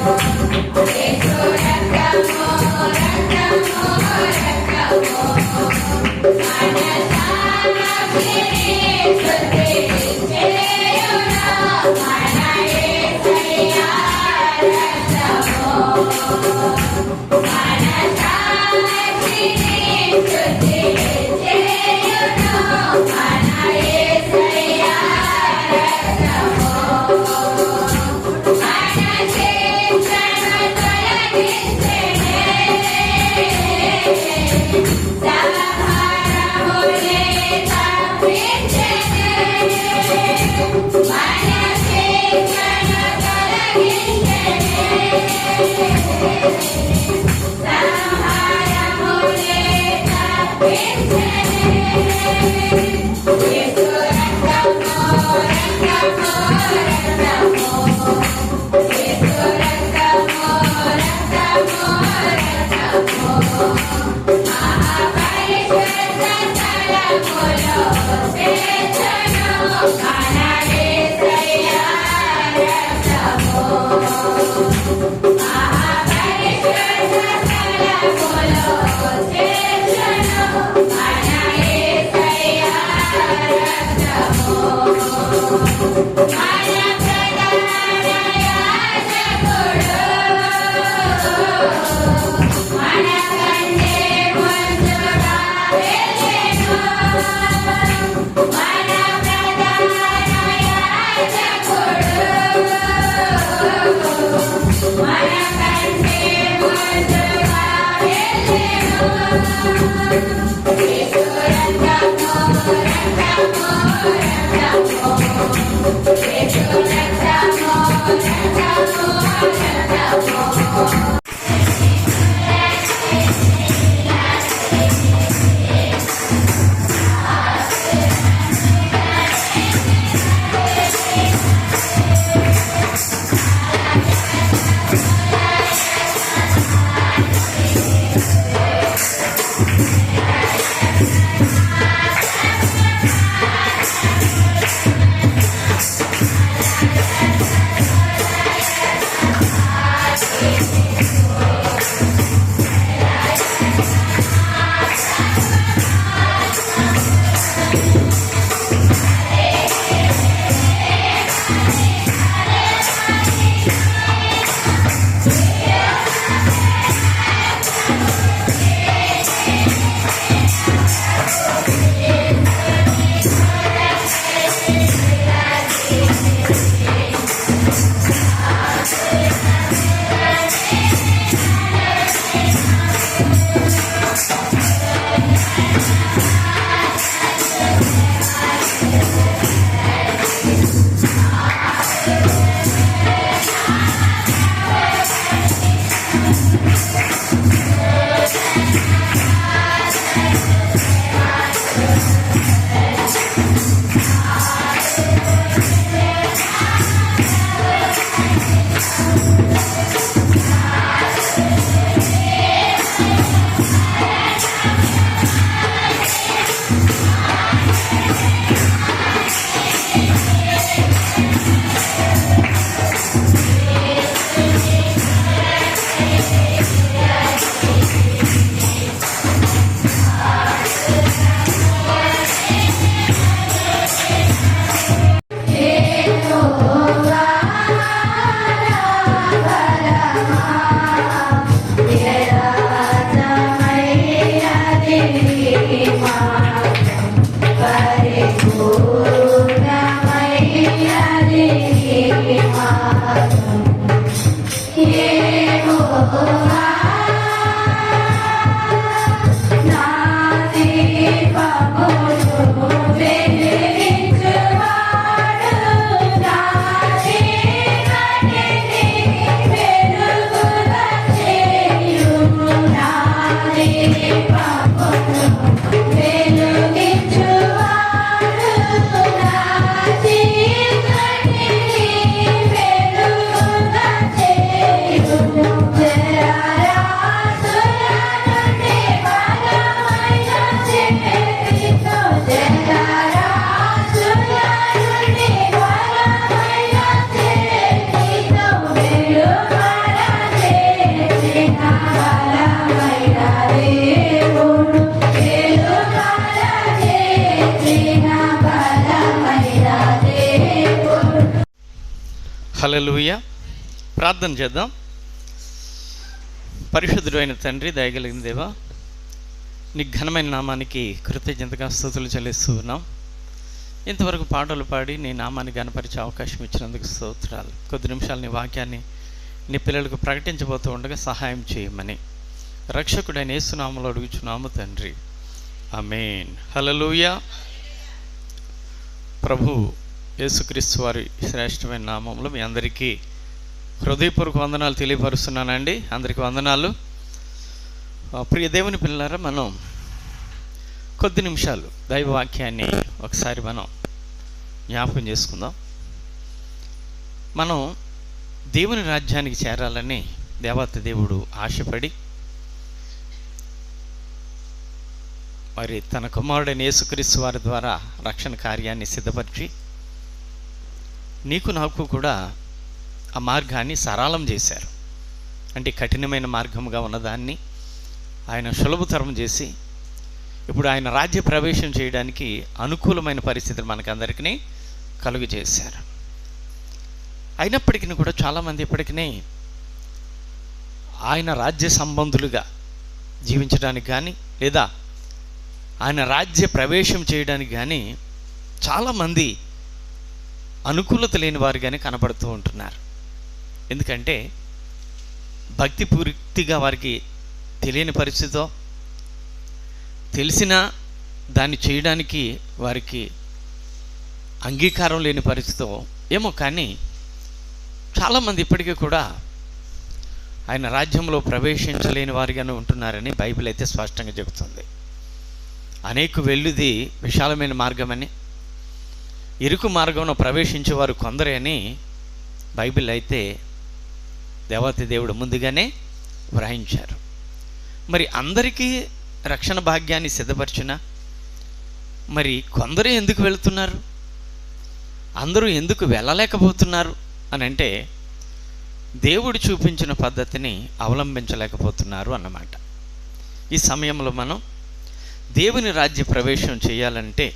మన హల్లెలూయా. ప్రార్థన చేద్దాం. పరిశుద్ధుడు అయిన తండ్రి, దయగలిగిన దేవా, నీ ఘనమైన నామానికి కృతజ్ఞతగా స్తుతులు చెల్లిస్తూ ఉన్నాం. ఇంతవరకు పాటలు పాడి నీ నామాన్ని గణపరిచే అవకాశం ఇచ్చినందుకు స్తోత్రాలు. కొద్ది నిమిషాలు నీ వాక్యాన్ని నీ పిల్లలకు ప్రకటించబోతూ ఉండగా సహాయం చేయమని రక్షకుడైన యేసు నామములో అడుగుచున్నాము తండ్రి, ఆమేన్. హల్లెలూయా. ప్రభు యేసుక్రీస్తు వారి శ్రేష్టమైన నామంలో మీ అందరికీ హృదయపూర్వక వందనాలు తెలియపరుస్తున్నానండి. అందరికీ వందనాలు. ప్రియ దేవుని పిల్లలారా, మనం కొద్ది నిమిషాలు దైవవాక్యాన్ని ఒకసారి మనం జ్ఞాపకం చేసుకుందాం. మనం దేవుని రాజ్యానికి చేరాలని దేవాతి దేవుడు ఆశపడి మరి తన కుమారుడైన యేసుక్రీస్తు వారి ద్వారా రక్షణ కార్యాన్ని సిద్ధపరిచి నీకు నాకు కూడా ఆ మార్గాన్ని సరళం చేశారు. అంటే కఠినమైన మార్గంగా ఉన్నదాన్ని ఆయన సులభతరం చేసి ఇప్పుడు ఆయన రాజ్య ప్రవేశం చేయడానికి అనుకూలమైన పరిస్థితులు మనకందరికీ కలుగు చేశారు. అయినప్పటికీ కూడా చాలామంది ఇప్పటికీ ఆయన రాజ్య సంబంధులుగా జీవించడానికి కానీ లేదా ఆయన రాజ్య ప్రవేశం చేయడానికి కానీ చాలామంది అనుకూలత లేని వారుగానే కనబడుతూ ఉంటున్నారు. ఎందుకంటే భక్తి పూర్తిగా వారికి తెలియని పరిస్థితితో, తెలిసినా దాన్ని చేయడానికి వారికి అంగీకారం లేని పరిస్థితితో ఏమో, కానీ చాలామంది ఇప్పటికీ కూడా ఆయన రాజ్యంలో ప్రవేశించలేని వారిగానే ఉంటున్నారని బైబిల్ అయితే స్పష్టంగా చెబుతుంది. అనేక వెళ్ళుది విశాలమైన మార్గమని, ఇరుకు మార్గంలో ప్రవేశించేవారు కొందరే అని బైబిల్ అయితే దేవాతి దేవుడు ముందుగానే వ్రాయించారు. మరి అందరికీ రక్షణ భాగ్యాన్ని సిద్ధపరిచిన మరి కొందరే ఎందుకు వెళుతున్నారు, అందరూ ఎందుకు వెళ్ళలేకపోతున్నారు అని అంటే దేవుడు చూపించిన పద్ధతిని అవలంబించలేకపోతున్నారు అన్నమాట. ఈ సమయంలో మనం దేవుని రాజ్య ప్రవేశం చేయాలంటే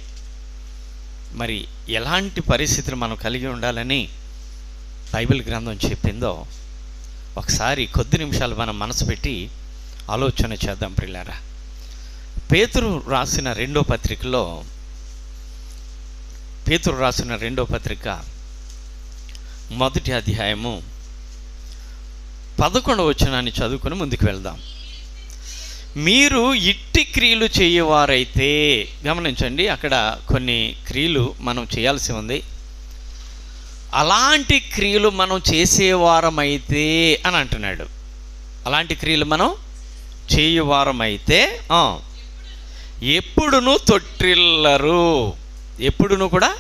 మరి ఎలాంటి పరిస్థితులు మనం కలిగి ఉండాలని బైబిల్ గ్రంథం చెప్పిందో ఒకసారి కొద్ది నిమిషాలు మనం మనసు పెట్టి ఆలోచన చేద్దాం ప్రియులారా. పేతురు రాసిన రెండో పత్రిక మొదటి అధ్యాయము 11వ వచనాన్ని చదువుకొని ముందుకు వెళ్దాం. మీరు ఇట్టి క్రియలు చేయవారైతే, గమనించండి, అక్కడ కొన్ని క్రియలు మనం చేయాల్సి ఉంది. అలాంటి క్రియలు మనం చేసేవారమైతే అని అంటున్నాడు. అలాంటి క్రియలు మనం చేయవారమైతే ఎప్పుడునూ తొట్టిల్లరు. ఎప్పుడునూ కూడా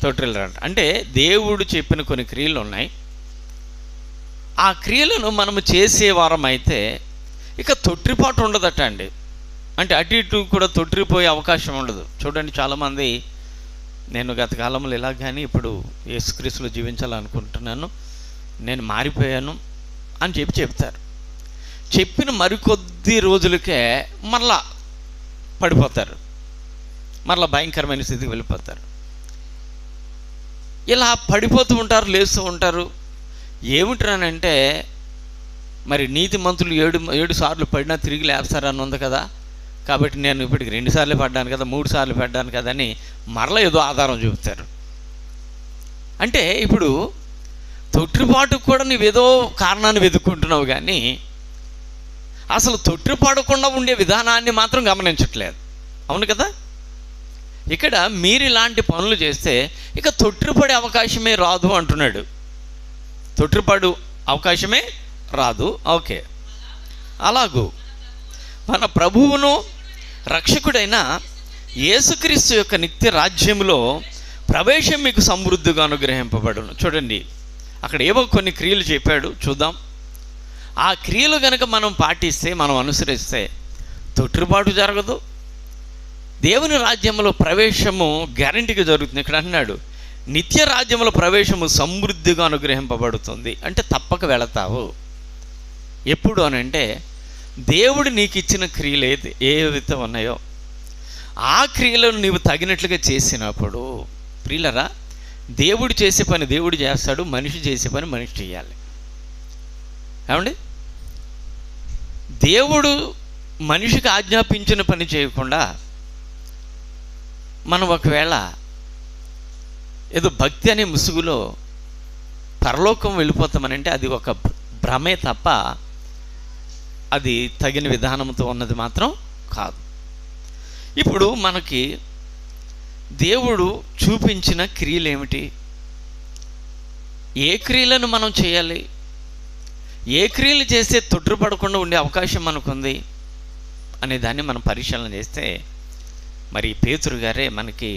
తొట్టిల్లరు అంటే దేవుడు చెప్పిన కొన్ని క్రియలు ఉన్నాయి. ఆ క్రియలను మనము చేసేవారమైతే ఇక తొట్టిపాటు ఉండదట అండి. అంటే అటు ఇటు కూడా తొట్టిపోయే అవకాశం ఉండదు. చూడండి, చాలామంది నేను గత కాలంలో ఇలా కానీ ఇప్పుడు యేసుక్రీస్తులో జీవించాలనుకుంటున్నాను, నేను మారిపోయాను అని చెప్తారు. చెప్పిన మరికొద్ది రోజులకే మరలా పడిపోతారు, మరలా భయంకరమైన స్థితికి వెళ్ళిపోతారు. ఇలా పడిపోతూ ఉంటారు, లేస్తూ ఉంటారు. ఏమిటనంటే మరి నీతిమంతులు 7 సార్లు పడినా తిరిగి లేస్తారని ఉంది కదా, కాబట్టి నేను ఇప్పటికి 2 సార్లు పడ్డాను కదా, 3 సార్లు పడ్డాను కదా అని మరలా ఏదో ఆధారం చూపుతారు. అంటే ఇప్పుడు తొట్టిపాటుకు కూడా నువ్వేదో కారణాన్ని వెతుక్కుంటున్నావు, కానీ అసలు తొట్టిపడకుండా ఉండే విధానాన్ని మాత్రం గమనించట్లేదు. అవును కదా? ఇక్కడ మీరు ఇలాంటి పనులు చేస్తే ఇక తొట్టిపడే అవకాశమే రాదు అంటున్నాడు. తొట్టిపడు అవకాశమే రాదు. ఓకే, అలాగూ మన ప్రభువును రక్షకుడైన యేసుక్రీస్తు యొక్క నిత్య రాజ్యంలో ప్రవేశం మీకు సమృద్ధిగా అనుగ్రహింపబడును. చూడండి, అక్కడ ఏవో కొన్ని క్రియలు చెప్పాడు, చూద్దాం. ఆ క్రియలు కనుక మనం పాటిస్తే, మనం అనుసరిస్తే తొట్టిపాటు జరగదు. దేవుని రాజ్యంలో ప్రవేశము గ్యారంటీగా జరుగుతుంది. ఇక్కడ అంటున్నాడు, నిత్య రాజ్యంలో ప్రవేశము సమృద్ధిగా అనుగ్రహింపబడుతుంది. అంటే తప్పక వెళతావు. ఎప్పుడు అని అంటే దేవుడు నీకు ఇచ్చిన క్రియలు ఏవైతే ఉన్నాయో ఆ క్రియలను నీవు తగినట్లుగా చేసినప్పుడు ప్రియులరా దేవుడు చేసే పని దేవుడు చేస్తాడు, మనిషి చేసే పని మనిషి చేయాలి. ఏమండి, దేవుడు మనిషికి ఆజ్ఞాపించిన పని చేయకుండా మనం ఒకవేళ ఏదో భక్తి అనే ముసుగులో పరలోకం వెళ్ళిపోతామనంటే అది ఒక భ్రమే తప్ప అది తగిన విధానంతో ఉన్నది మాత్రం కాదు. ఇప్పుడు మనకి దేవుడు చూపించిన క్రియలు ఏమిటి? ఏ క్రియలను మనం చేయాలి? ఏ క్రియలు చేస్తే తొట్టుపడకుండా ఉండే అవకాశం మనకుంది అనే దాన్ని మనం పరిశీలన చేస్తే మరి పేతురు గారే మనకి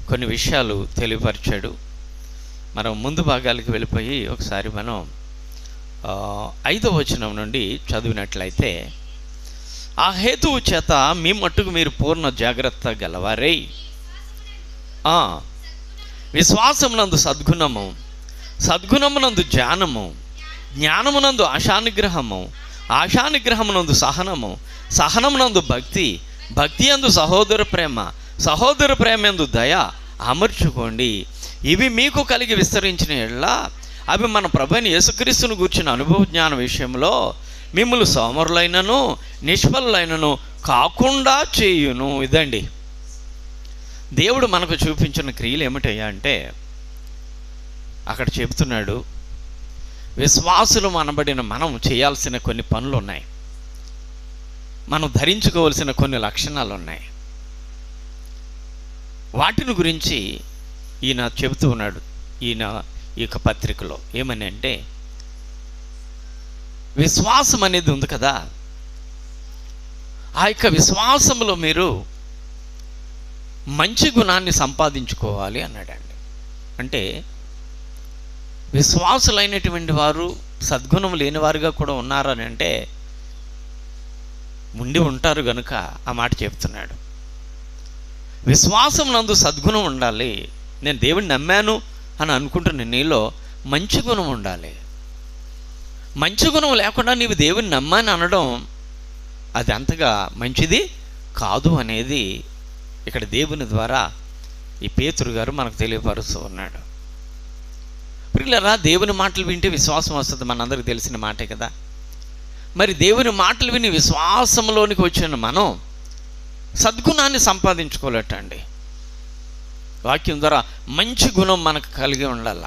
కొన్ని విషయాలు తెలియపరిచాడు. మనం ముందు భాగాలకు వెళ్ళిపోయి ఒకసారి మనం 5వ వచనం నుండి చదివినట్లయితే, ఆ హేతువు చేత మీ మట్టుకు మీరు పూర్ణ జాగ్రత్త గలవారై విశ్వాసమునందు సద్గుణము, సద్గుణమునందు జ్ఞానము, జ్ఞానమునందు ఆశానిగ్రహము, ఆశానిగ్రహమునందు సహనము, సహనమునందు భక్తి, భక్తి యందు సహోదర ప్రేమ, సహోదర ప్రేమ యందు దయ అమర్చుకోండి. ఇవి మీకు కలిగి విస్తరించిన యెడల అవి మన ప్రభువైన యేసుక్రీస్తును గూర్చిన అనుభవ జ్ఞాన విషయంలో మిమ్మల్ని సోమరులైనను నిష్ఫలులైనను కాకుండా చేయును. ఇదండి దేవుడు మనకు చూపించిన క్రియలు ఏమిటయ్యా అంటే, అక్కడ చెబుతున్నాడు, విశ్వాసులు అనబడిన మనం చేయాల్సిన కొన్ని పనులు ఉన్నాయి, మనం ధరించుకోవాల్సిన కొన్ని లక్షణాలు ఉన్నాయి. వాటిని గురించి ఈయన చెబుతూ ఉన్నాడు. ఈయన ఈ యొక్క పత్రికలో ఏమని అంటే, విశ్వాసం అనేది ఉంది కదా, ఆ యొక్క విశ్వాసంలో మీరు మంచి గుణాన్ని సంపాదించుకోవాలి అన్నాడండి. అంటే విశ్వాసులైనటువంటి వారు సద్గుణం లేని వారుగా కూడా ఉన్నారని అంటే ఉండి ఉంటారు గనుక ఆ మాట చెప్తున్నాడు. విశ్వాసం నందు సద్గుణం ఉండాలి. నేను దేవుడిని నమ్మాను అని అనుకుంటున్న నీలో మంచి గుణం ఉండాలి. మంచి గుణం లేకుండా నీవు దేవుని నమ్మని అనడం అది అంతగా మంచిది కాదు అనేది ఇక్కడ దేవుని ద్వారా ఈ పేతురు గారు మనకు తెలియపరుస్తూ ఉన్నాడు. ప్రియులారా, దేవుని మాటలు వింటే విశ్వాసం వస్తుంది, మనందరికీ తెలిసిన మాటే కదా. మరి దేవుని మాటలు విని విశ్వాసంలోనికి వచ్చిన మనం సద్గుణాన్ని సంపాదించుకోలేటండి. వాక్యం ద్వారా మంచి గుణం మనకు కలిగి ఉండాల.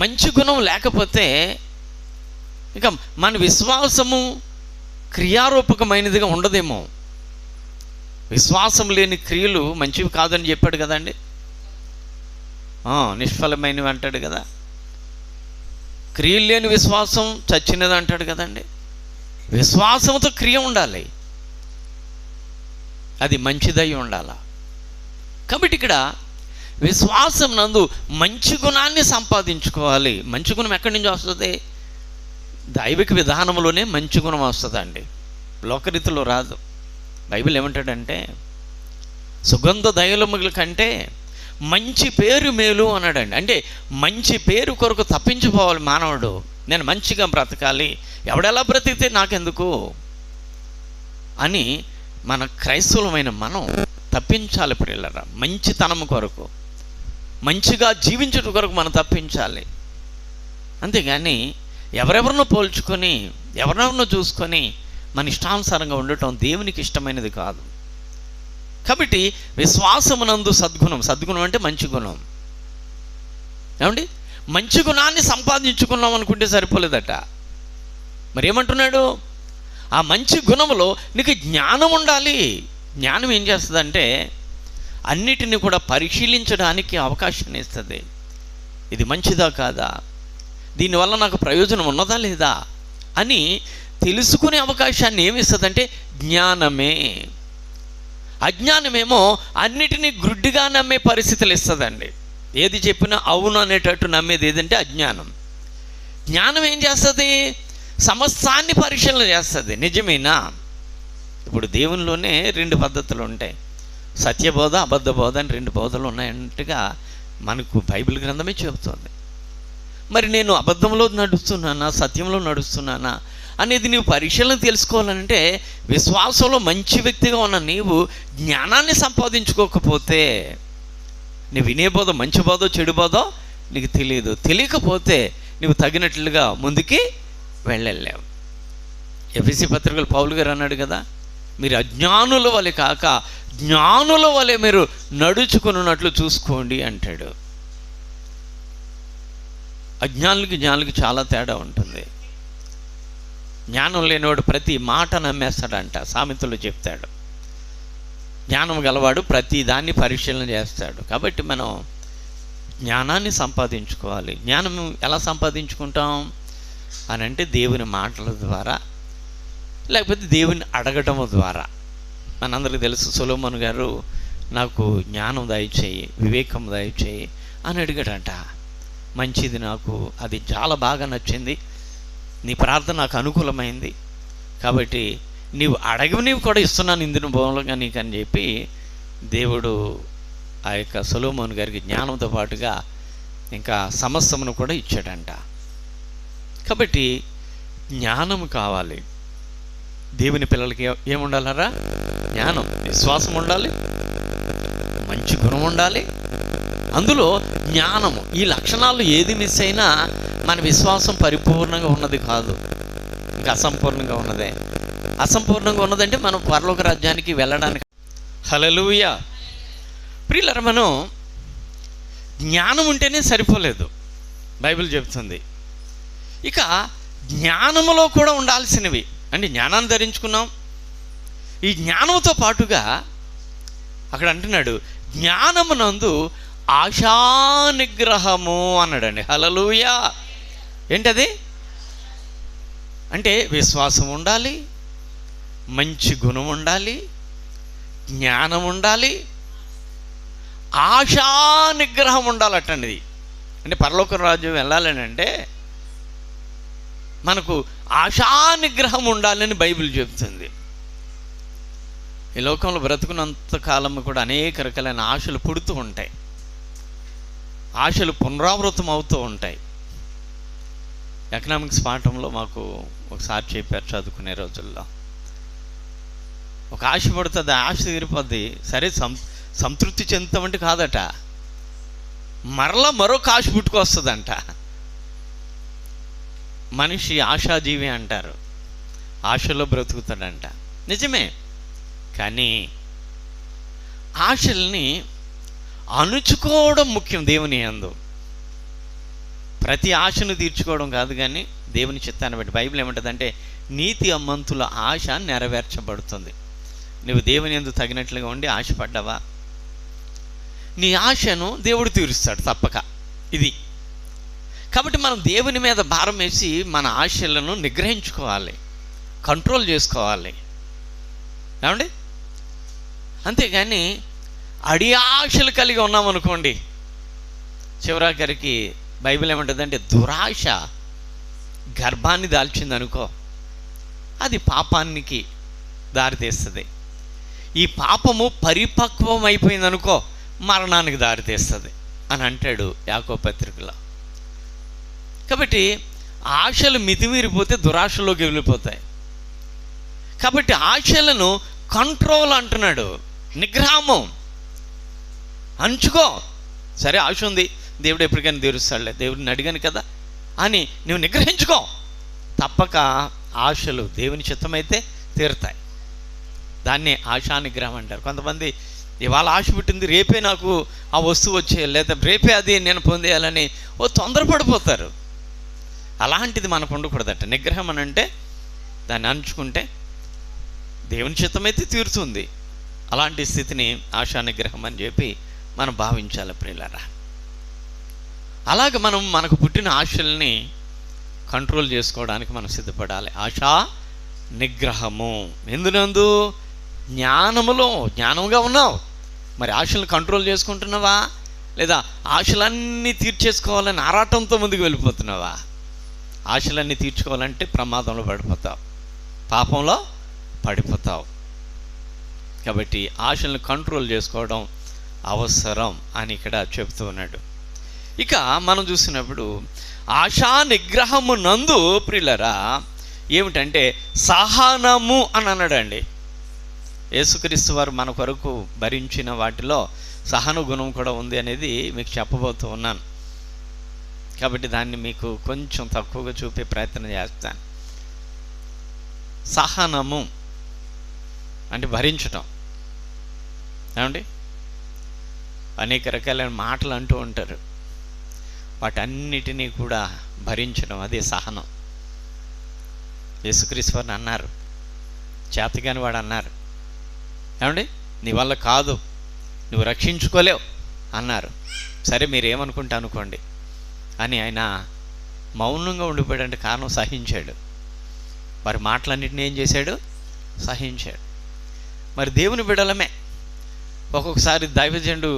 మంచి గుణం లేకపోతే ఇక మన విశ్వాసము క్రియారూపకమైనదిగా ఉండదేమో. విశ్వాసం లేని క్రియలు మంచివి కాదని చెప్పాడు కదండి, నిష్ఫలమైనవి అంటాడు కదా. క్రియలు లేని విశ్వాసం చచ్చినది అంటాడు కదండి. విశ్వాసంతో క్రియ ఉండాలి, అది మంచిదై ఉండాల. కాబట్టి ఇక్కడ విశ్వాసం నందు మంచి గుణాన్ని సంపాదించుకోవాలి. మంచి గుణం ఎక్కడి నుంచి వస్తుంది? దైవిక విధానంలోనే మంచి గుణం వస్తుందండి, లోకరీతిలో రాదు. బైబిల్ ఏమంటాడంటే, సుగంధ దైవముల కంటే మంచి పేరు మేలు అన్నాడండి. అంటే మంచి పేరు కొరకు తప్పించిపోవాలి మానవుడు. నేను మంచిగా బ్రతకాలి, ఎవడెలా బ్రతికితే నాకెందుకు అని మన క్రైస్తవులమైన మనం తప్పించాలి. ప్రియులారా, మంచితనం కొరకు, మంచిగా జీవించడం కొరకు మనం తప్పించాలి. అంతేగాని ఎవరెవరినో పోల్చుకొని ఎవరెవరినో చూసుకొని మన ఇష్టానుసారంగా ఉండటం దేవునికి ఇష్టమైనది కాదు. కాబట్టి విశ్వాసమునందు సద్గుణం, సద్గుణం అంటే మంచి గుణం. ఏమండి, మంచి గుణాన్ని సంపాదించుకున్నాం అనుకుంటే సరిపోలేదట. మరి ఏమంటున్నాడు? ఆ మంచి గుణములో నీకు జ్ఞానం ఉండాలి. జ్ఞానం ఏం చేస్తుందంటే అన్నిటినీ కూడా పరిశీలించడానికి అవకాశాన్ని ఇస్తుంది. ఇది మంచిదా కాదా, దీనివల్ల నాకు ప్రయోజనం ఉన్నదా లేదా అని తెలుసుకునే అవకాశాన్ని ఏమిస్తుందంటే జ్ఞానమే. అజ్ఞానమేమో అన్నిటినీ గుడ్డిగా నమ్మే పరిస్థితులు ఇస్తుందండి. ఏది చెప్పినా అవును అనేటట్టు నమ్మేది ఏదంటే అజ్ఞానం. జ్ఞానం ఏం చేస్తుంది? సమస్తాన్ని పరిశీలన చేస్తుంది. నిజమేనా? ఇప్పుడు దేవునిలోనే 2 పద్ధతులు ఉంటాయి, సత్యబోధ అబద్ధ బోధ అని 2 బోధలు ఉన్నాయంటగా మనకు బైబిల్ గ్రంథమే చెబుతుంది. మరి నేను అబద్ధంలో నడుస్తున్నానా సత్యంలో నడుస్తున్నానా అనేది నీవు పరిశీలన తెలుసుకోవాలంటే విశ్వాసంలో మంచి వ్యక్తిగా ఉన్న నీవు జ్ఞానాన్ని సంపాదించుకోకపోతే నువ్వు వినే బోధ మంచి బోధో చెడు బోధో నీకు తెలియదు. తెలియకపోతే నువ్వు తగినట్లుగా ముందుకి వెళ్ళలేవు. ఎఫెసీ పత్రికలు పౌలు గారు అన్నాడు కదా, మీరు అజ్ఞానుల వలె కాక జ్ఞానుల వలె మీరు నడుచుకున్నట్లు చూసుకోండి అంటాడు. అజ్ఞానులకి జ్ఞానులకి చాలా తేడా ఉంటుంది. జ్ఞానం లేనివాడు ప్రతి మాట నమ్మేస్తాడంట, సామెతలు చెప్తాడు. జ్ఞానం గలవాడు ప్రతి దాన్ని పరిశీలన చేస్తాడు. కాబట్టి మనం జ్ఞానాన్ని సంపాదించుకోవాలి. జ్ఞానం ఎలా సంపాదించుకుంటాం అని అంటే దేవుని మాటల ద్వారా, లేకపోతే దేవుని అడగటం ద్వారా. మనందరికీ తెలుసు, సొలొమోను గారు నాకు జ్ఞానం దయచేయి, వివేకం దయచేయి అని అడిగాడంట. మంచిది, నాకు అది చాలా బాగా నచ్చింది, నీ ప్రార్థన నాకు అనుకూలమైంది, కాబట్టి నీవు అడగనివి కూడా ఇస్తున్నాను ఇందులో మూలంగా నీకు అని చెప్పి దేవుడు ఆ యొక్క సొలొమోను గారికి జ్ఞానంతో పాటుగా ఇంకా సమస్తమును కూడా ఇచ్చాడంట. కాబట్టి జ్ఞానం కావాలి. దేవుని పిల్లలకి ఏముండాలరా? జ్ఞానం, విశ్వాసం ఉండాలి, మంచి గుణం ఉండాలి, అందులో జ్ఞానము. ఈ లక్షణాలు ఏది మిస్ అయినా మన విశ్వాసం పరిపూర్ణంగా ఉన్నది కాదు, ఇంకా అసంపూర్ణంగా ఉన్నదే. అసంపూర్ణంగా ఉన్నదంటే మనం పరలోక రాజ్యానికి వెళ్ళడానికి. హల్లెలూయా. ప్రియులారా, మనం జ్ఞానం ఉంటేనే సరిపోలేదు, బైబిల్ చెప్తుంది. ఇక జ్ఞానములో కూడా ఉండాల్సినవి. అంటే జ్ఞానాన్ని ధరించుకున్నాం, ఈ జ్ఞానంతో పాటుగా అక్కడ అంటున్నాడు జ్ఞానమునందు ఆశానిగ్రహము అన్నాడండి. హల్లెలూయా. ఏంటది? అంటే విశ్వాసం ఉండాలి, మంచి గుణం ఉండాలి, జ్ఞానం ఉండాలి, ఆశానిగ్రహం ఉండాలటండి. అంటే పరలోక రాజ్యం వెళ్ళాలని అంటే మనకు ఆశానిగ్రహం ఉండాలని బైబిల్ చెబుతుంది. ఈ లోకంలో బ్రతుకున్నంత కాలం కూడా అనేక రకాలైన ఆశలు పుడుతూ ఉంటాయి, ఆశలు పునరావృతం అవుతూ ఉంటాయి. ఎకనామిక్స్ పాఠంలో మాకు ఒకసారి చెప్పారు చదువుకునే రోజుల్లో. ఒక ఆశ పడుతుంది, ఆశ తీరిపోద్ది, సరే సంతృప్తి చెందుతామంటే కాదట, మరలా మరొక ఆశ పుట్టుకొస్తుందంట. మనిషి ఆశాజీవి అంటారు, ఆశలో బ్రతుకుతాడంట. నిజమే, కానీ ఆశల్ని అణుచుకోవడం ముఖ్యం దేవుని యందు. ప్రతి ఆశను తీర్చుకోవడం కాదు, కానీ దేవుని చిత్తాన్ని బట్టి. బైబిల్ ఏమంటుందంటే నీతి అమ్మంతుల ఆశ నెరవేర్చబడుతుంది. నువ్వు దేవుని యందు తగినట్లుగా ఉండి ఆశపడ్డావా, నీ ఆశను దేవుడు తీరుస్తాడు తప్పక. ఇది కాబట్టి మనం దేవుని మీద భారం వేసి మన ఆశలను నిగ్రహించుకోవాలి, కంట్రోల్ చేసుకోవాలి. ఏమండి? అంతేగాని అడి ఆశలు కలిగి ఉన్నామనుకోండి, చివరాఖరికి బైబిల్ ఏమంటుందంటే దురాశ గర్భాన్ని దాల్చింది అనుకో, అది పాపానికి దారితీస్తుంది. ఈ పాపము పరిపక్వం అయిపోయింది అనుకో, మరణానికి దారితీస్తుంది అని అంటాడు యాకోబు పత్రికలో. కాబట్టి ఆశలు మితిమీరిపోతే దురాశలోకి వెళ్ళిపోతాయి. కాబట్టి ఆశలను కంట్రోల్ అంటున్నాడు, నిగ్రహము. అంచుకో, సరే ఆశ ఉంది, దేవుడు ఎప్పటికైనా తీరుస్తాడులే, దేవుడిని అడిగాను కదా అని నువ్వు నిగ్రహించుకో. తప్పక ఆశలు దేవుని చిత్తమైతే తీరుతాయి. దాన్నే ఆశానిగ్రహం అంటారు. కొంతమంది ఇవాళ ఆశ పుట్టింది, రేపే నాకు ఆ వస్తువు వచ్చేయాలి, లేదా రేపే అది నేను పొందేయాలని తొందరపడిపోతారు. అలాంటిది మనకు ఉండకూడదట. నిగ్రహం అని అంటే దాన్ని అంచుకుంటే దేవుని చిత్తమైతే తీరుతుంది. అలాంటి స్థితిని ఆశానిగ్రహం అని చెప్పి మనం భావించాలి ప్రియులారా. అలాగ మనం మనకు పుట్టిన ఆశల్ని కంట్రోల్ చేసుకోవడానికి మనం సిద్ధపడాలి. ఆశా నిగ్రహము ఎందునందు? జ్ఞానములో. జ్ఞానంగా ఉన్నావు, మరి ఆశలను కంట్రోల్ చేసుకుంటున్నావా, లేదా ఆశలన్నీ తీర్చేసుకోవాలని ఆరాటంతో ముందుకు వెళ్ళిపోతున్నావా? ఆశలన్నీ తీర్చుకోవాలంటే ప్రమాదంలో పడిపోతావు, పాపంలో పడిపోతావు. కాబట్టి ఆశలను కంట్రోల్ చేసుకోవడం అవసరం అని ఇక్కడ చెప్తూ ఉన్నాడు. ఇక మనం చూసినప్పుడు ఆశా నిగ్రహము నందు ప్రియులరా ఏమిటంటే సహనము అని అన్నాడండి. యేసుక్రీస్తు వారు మన కొరకు భరించిన వాటిలో సహన గుణం కూడా ఉంది అనేది మీకు చెప్పబోతూ ఉన్నాను. కాబట్టి దాన్ని మీకు కొంచెం తక్కువగా చూపే ప్రయత్నం చేస్తాను. సహనము అంటే భరించటం. ఏమండి, అనేక రకాలైన మాటలు అంటూ ఉంటారు, వాటన్నిటినీ కూడా భరించడం, అదే సహనం. యేసుక్రీస్తు వారిని అన్నారు, చేతగాని వాడు అన్నారు, ఏమండి నీ వల్ల కాదు, నువ్వు రక్షించుకోలేవు అన్నారు. సరే మీరేమనుకుంటా అనుకోండి అని ఆయన మౌనంగా ఉండిపోయాడంటే కారణం సహించాడు. వారి మాటలన్నింటినీ ఏం చేశాడు? సహించాడు. మరి దేవుని బిడ్డలమే ఒక్కొక్కసారి దైవజనుడు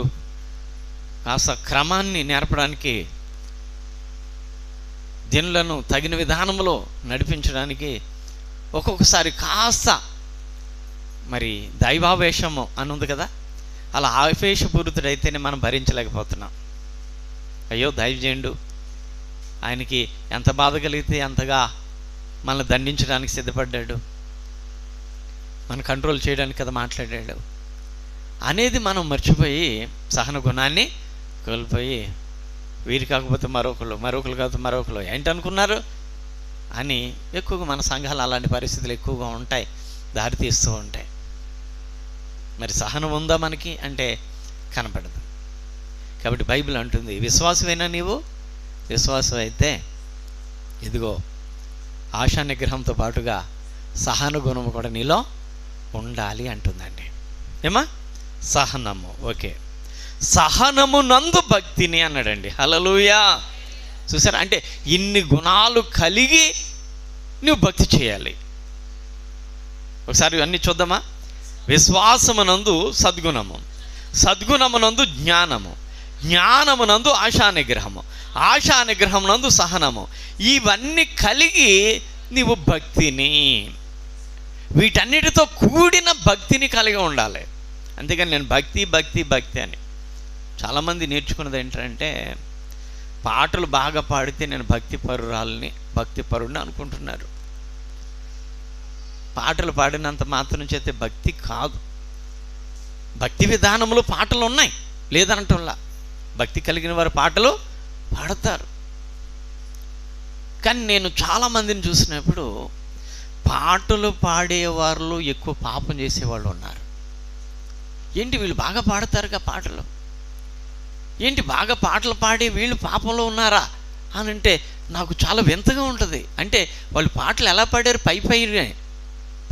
కాస్త క్రమాన్ని నేర్పడానికి, జనులను తగిన విధానంలో నడిపించడానికి ఒక్కొక్కసారి కాస్త మరి దైవావేశము అని ఉంది కదా, అలా ఆవేశపూరితుడైతేనే మనం భరించలేకపోతున్నాం. అయ్యో దైవజనుడు, ఆయనకి ఎంత బాధ కలిగితే అంతగా మనల్ని దండించడానికి సిద్ధపడ్డాడు, మన కంట్రోల్ చేయడానికి కదా మాట్లాడాడు అనేది మనం మర్చిపోయి సహన గుణాన్ని కోల్పోయి, వీరి కాకపోతే మరొకరు, మరొకరు కాకపోతే మరొకరు ఏంటనుకున్నారు అని ఎక్కువగా మన సంఘాలు అలాంటి పరిస్థితులు ఎక్కువగా ఉంటాయి, దారితీస్తూ ఉంటాయి. మరి సహనం ఉందా మనకి అంటే కనపడదు. కాబట్టి బైబిల్ అంటుంది, విశ్వాసమైనా నీవు విశ్వాసం అయితే ఇదిగో ఆశా నిగ్రహంతో పాటుగా సహన గుణము కూడా నీలో ఉండాలి అంటుందండి. ఏమా సహనము, ఓకే, సహనము నందు భక్తిని అన్నాడండి. హల్లెలూయా. చూసారా, అంటే ఇన్ని గుణాలు కలిగి నువ్వు భక్తి చేయాలి. ఒకసారి అన్నీ చూద్దామా? విశ్వాసమునందు సద్గుణము, సద్గుణమునందు జ్ఞానము, జ్ఞానమునందు ఆశా నిగ్రహము, ఆశా నిగ్రహమునందు సహనము, ఇవన్నీ కలిగి నీవు భక్తిని, వీటన్నిటితో కూడిన భక్తిని కలిగి ఉండాలి. అంతేగాని నేను భక్తి భక్తి భక్తి అని, చాలామంది నేర్చుకున్నది ఏంటంటే పాటలు బాగా పాడితే నేను భక్తి పరుడిని అనుకుంటున్నారు. పాటలు పాడినంత మాత్రం చేస్తే భక్తి కాదు. భక్తి విధానంలో పాటలు ఉన్నాయి, లేదనటంలా. భక్తి కలిగిన వారు పాటలు పాడతారు. కానీ నేను చాలామందిని చూసినప్పుడు పాటలు పాడేవాళ్ళు ఎక్కువ పాపం చేసేవాళ్ళు ఉన్నారు. ఏంటి వీళ్ళు బాగా పాడతారుగా పాటలు, ఏంటి బాగా పాటలు పాడి వీళ్ళు పాపంలో ఉన్నారా అని అంటే నాకు చాలా వింతగా ఉంటుంది. అంటే వాళ్ళు పాటలు ఎలా పాడారు?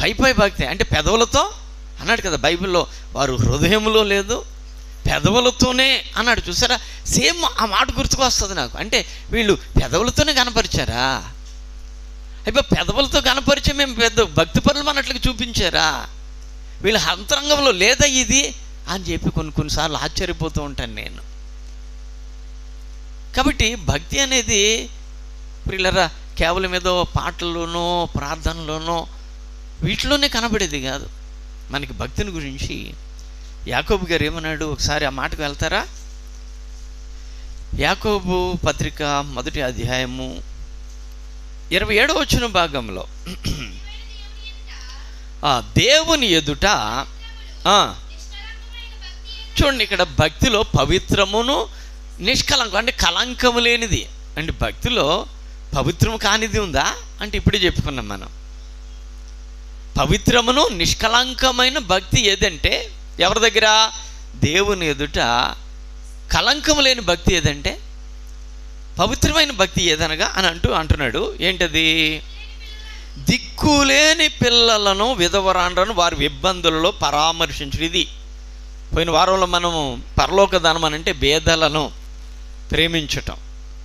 పై భక్తి అంటే పెదవులతో అన్నాడు కదా బైబిల్లో, వారు హృదయంలో లేదు పెదవులతోనే అన్నాడు. చూసారా, సేమ్ ఆ మాట గుర్తుకొస్తుంది నాకు. అంటే వీళ్ళు పెదవులతోనే కనపరిచారా? అయిపో పెదవులతో కనపరిచే మేము పెద్ద భక్తి పరులు అన్నట్లుగా చూపించారా? వీళ్ళ అంతరంగంలో లేదా ఇది అని చెప్పి కొన్నిసార్లు ఆశ్చర్యపోతూ ఉంటాను నేను. కాబట్టి భక్తి అనేది ప్రియులారా కేవలం ఏదో పాటల్లోనో ప్రార్థనలోనో వీటిలోనే కనబడేది కాదు. మనకి భక్తిని గురించి యాకోబు గారు ఏమన్నాడు? ఒకసారి ఆ మాటకు వెళ్తారా? యాకోబు పత్రిక 1వ అధ్యాయము 27వ వచన భాగంలో, దేవుని ఎదుట చూడండి, ఇక్కడ భక్తిలో పవిత్రమును నిష్కలంకం అంటే కలంకము లేనిది. అంటే భక్తిలో పవిత్రము కానిది ఉందా అంటే ఇప్పుడే చెప్పుకున్నాం మనం. పవిత్రమును నిష్కలంకమైన భక్తి ఏదంటే ఎవరి దగ్గర? దేవుని ఎదుట. కలంకము లేని భక్తి ఏదంటే పవిత్రమైన భక్తి ఏదనగా అని అంటున్నాడు. ఏంటది? దిక్కులేని పిల్లలను విధవరాండ్రను వారి ఇబ్బందులలో పరామర్శించు. ఇది పోయిన వారంలో మనము పరలోక దానం అని అంటే బేదలను ప్రేమించటం,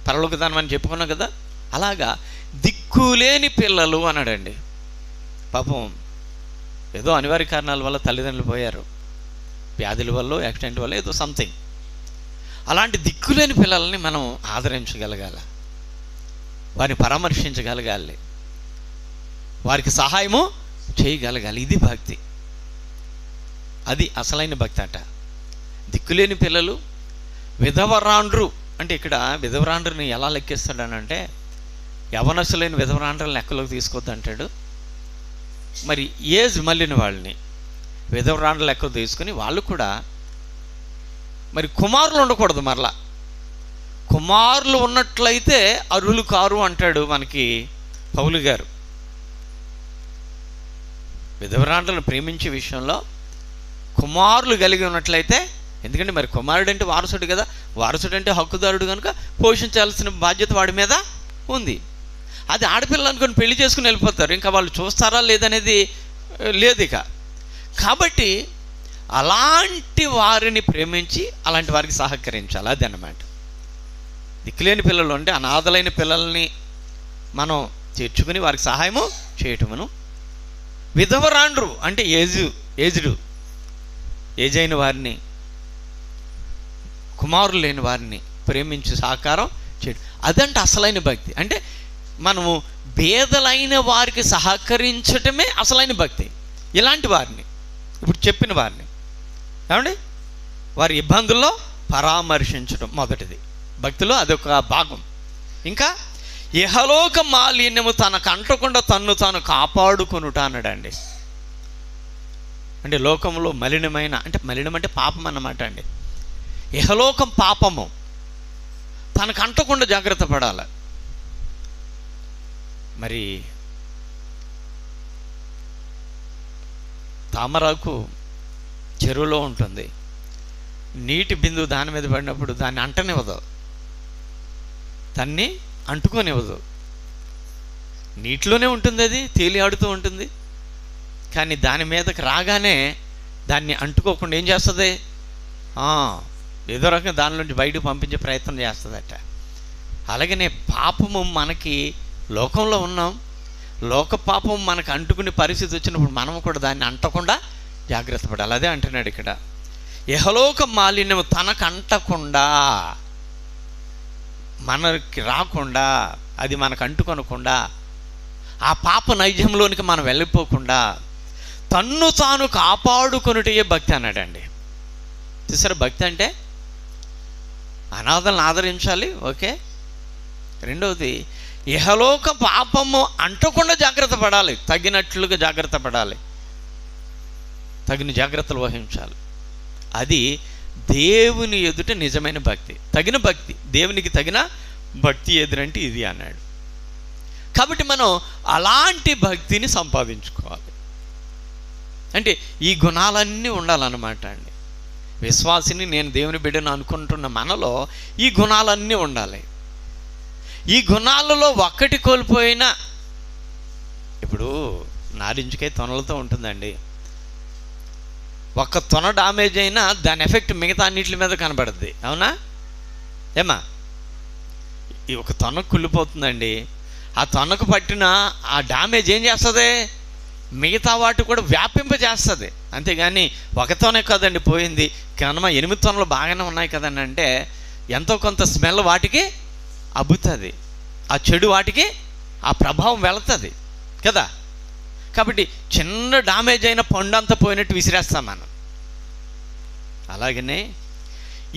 పరలోక దానం అని చెప్పుకున్నాం కదా. అలాగా దిక్కులేని పిల్లలు అన్నాడండి. పాపం ఏదో అనివార్య కారణాల వల్ల తల్లిదండ్రులు పోయారు, వ్యాధుల వల్ల, యాక్సిడెంట్ వల్ల, ఏదో సంథింగ్. అలాంటి దిక్కులేని పిల్లల్ని మనం ఆదరించగలగాలి, వారిని పరామర్శించగలగాలి, వారికి సహాయము చేయగలగాలి. ఇది భక్తి, అది అసలైన భక్తి అట. దిక్కులేని పిల్లలు, విధవరాండ్రు అంటే ఇక్కడ విధవరాండ్రుని ఎలా లెక్కిస్తాడనంటే యవనస్తులైన విధవరాండ్రులను లెక్కలోకి తీసుకోవద్దు అంటాడు. మరి ఏజ్ మళ్ళిన వాళ్ళని, విధవరాండ్ర లెక్క తీసుకుని వాళ్ళు కూడా మరి కుమారులు ఉండకూడదు. మరలా కుమారులు ఉన్నట్లయితే అర్హులు కారు అంటాడు మనకి పౌలు గారు. విధవరాండ్రలను ప్రేమించే విషయంలో కుమారులు కలిగి ఉన్నట్లయితే, ఎందుకంటే మరి కుమారుడు అంటే వారసుడు కదా, వారసుడు అంటే హక్కుదారుడు కనుక పోషించాల్సిన బాధ్యత వాడి మీద ఉంది. అది ఆడపిల్లలు అనుకుని పెళ్లి చేసుకుని వెళ్ళిపోతారు, ఇంకా వాళ్ళు చూస్తారా లేదనేది లేదు ఇక. కాబట్టి అలాంటి వారిని ప్రేమించి అలాంటి వారికి సహకరించాలి. అది అన్నమాట. దిక్కులేని పిల్లలు అంటే అనాథలైన పిల్లల్ని మనం చేర్చుకుని వారికి సహాయము చేయటమును, విధవరాండ్రు అంటే ఏజ్ అయిన వారిని, కుమారులు లేని వారిని ప్రేమించి సహకారం చేయడం, అదంటే అసలైన భక్తి. అంటే మనము పేదలైన వారికి సహకరించటమే అసలైన భక్తి. ఇలాంటి వారిని, ఇప్పుడు చెప్పిన వారిని ఏమండి, వారి ఇబ్బందుల్లో పరామర్శించడం మొదటిది భక్తిలో, అదొక భాగం. ఇంకా ఇహలోక మాలిన్యము తనకు అంటకుండా తన్ను తాను కాపాడుకొనుట అన్నాడండి. అంటే లోకంలో మలినమైన, అంటే మలినం అంటే పాపం అన్నమాట అండి. ఇహలోకం పాపము తనకు అంటకుండా జాగ్రత్త పడాలి. మరి తామరాకు చెరువులో ఉంటుంది, నీటి బిందువు దాని మీద పడినప్పుడు దాన్ని అంటనివ్వదు, దాన్ని అంటుకోనివ్వదు. నీటిలోనే ఉంటుంది, అది తేలి ఆడుతూ ఉంటుంది. కానీ దాని మీదకి రాగానే దాన్ని అంటుకోకుండా ఏం చేస్తుంది, ఏదో రకంగా దానిలోంచి బయటకు పంపించే ప్రయత్నం చేస్తుందట. అలాగనే పాపము మనకి లోకంలో ఉన్నాం, లోక పాపం మనకు అంటుకునే పరిస్థితి వచ్చినప్పుడు మనం కూడా దాన్ని అంటకుండా జాగ్రత్త పడాలి. అదే అంటున్నాడు ఇక్కడ, ఇహలోక మాలిన్యము తనకు అంటకుండా, మనకి రాకుండా, అది మనకు అంటుకొనకుండా, ఆ పాప నైజంలోనికి మనం వెళ్ళిపోకుండా తన్ను తాను కాపాడుకొనుటే భక్తి అన్నాడండి. చూసారా, భక్తి అంటే అనాథలను ఆదరించాలి, ఓకే. రెండవది ఇహలోక పాపము అంటకుండా జాగ్రత్త పడాలి, తగినట్లుగా జాగ్రత్త పడాలి, తగిన జాగ్రత్తలు వహించాలి. అది దేవుని ఎదుట నిజమైన భక్తి, తగిన భక్తి. దేవునికి తగిన భక్తి ఎదురంటే ఇది అన్నాడు. కాబట్టి మనం అలాంటి భక్తిని సంపాదించుకోవాలి. అంటే ఈ గుణాలన్నీ ఉండాలన్నమాట అండి. విశ్వాసిని, నేను దేవుని బిడ్డను అనుకుంటున్న మనలో ఈ గుణాలన్నీ ఉండాలి. ఈ గుణాలలో ఒక్కటి కోల్పోయినా, ఇప్పుడు నారింజకాయ తొనలతో ఉంటుందండి, ఒక్క తొన డామేజ్ అయినా దాని ఎఫెక్ట్ మిగతా అన్నిటి మీద కనబడుద్ది, అవునా ఏమా? ఈ ఒక తొన కుళ్ళిపోతుందండి, ఆ తొనకు పట్టిన ఆ డామేజ్ ఏం చేస్తుంది, మిగతా వాటి కూడా వ్యాపింపజేస్తుంది. అంతేగాని ఒక తొనే కదండి పోయింది, కనుమ 8 తొనలు బాగానే ఉన్నాయి కదండి అంటే ఎంతో కొంత స్మెల్ వాటికి అబ్బుతుంది, ఆ చెడు వాటికి ఆ ప్రభావం వెళుతుంది కదా. కాబట్టి చిన్న డామేజ్ అయిన పండు అంతా పోయినట్టు విసిరేస్తాం మనం. అలాగనే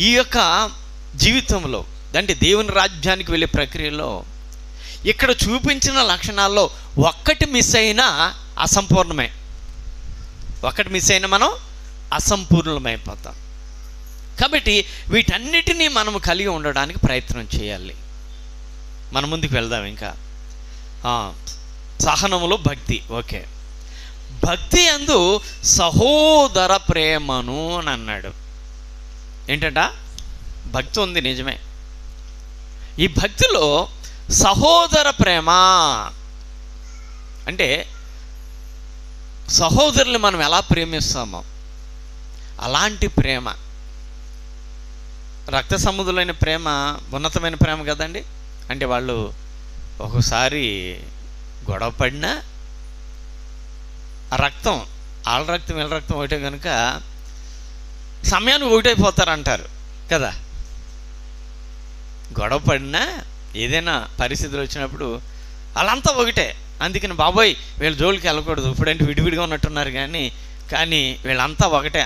ఈ యొక్క జీవితంలో, అంటే దేవుని రాజ్యానికి వెళ్ళే ప్రక్రియలో ఇక్కడ చూపించిన లక్షణాల్లో ఒక్కటి మిస్ అయినా అసంపూర్ణమే, ఒక్కటి మిస్ అయినా మనం అసంపూర్ణమైపోతాం. కాబట్టి వీటన్నిటినీ మనము కలిగి ఉండడానికి ప్రయత్నం చేయాలి. మన ముందుకు వెళ్దాం. ఇంకా సహనములో భక్తి, ఓకే. భక్తి యందు సహోదర ప్రేమను అని అన్నాడు. ఏంటంట, భక్తి ఉంది నిజమే, ఈ భక్తిలో సహోదర ప్రేమ అంటే సహోదరులు మనం ఎలా ప్రేమిస్తామో అలాంటి ప్రేమ. రక్త సంబంధులైన ప్రేమ ఉన్నతమైన ప్రేమ కదండి. అంటే వాళ్ళు ఒకసారి గొడవ పడినా ఆ రక్తం, వాళ్ళ రక్తం వీళ్ళ రక్తం ఒకటే కనుక సమయానికి ఒకటైపోతారంటారు కదా. గొడవ పడినా ఏదైనా పరిస్థితులు వచ్చినప్పుడు వాళ్ళంతా ఒకటే. అందుకని బాబోయ్ వీళ్ళ జోలికి వెళ్ళకూడదు, ఇప్పుడంటే విడివిడిగా ఉన్నట్టున్నారు కానీ వీళ్ళంతా ఒకటే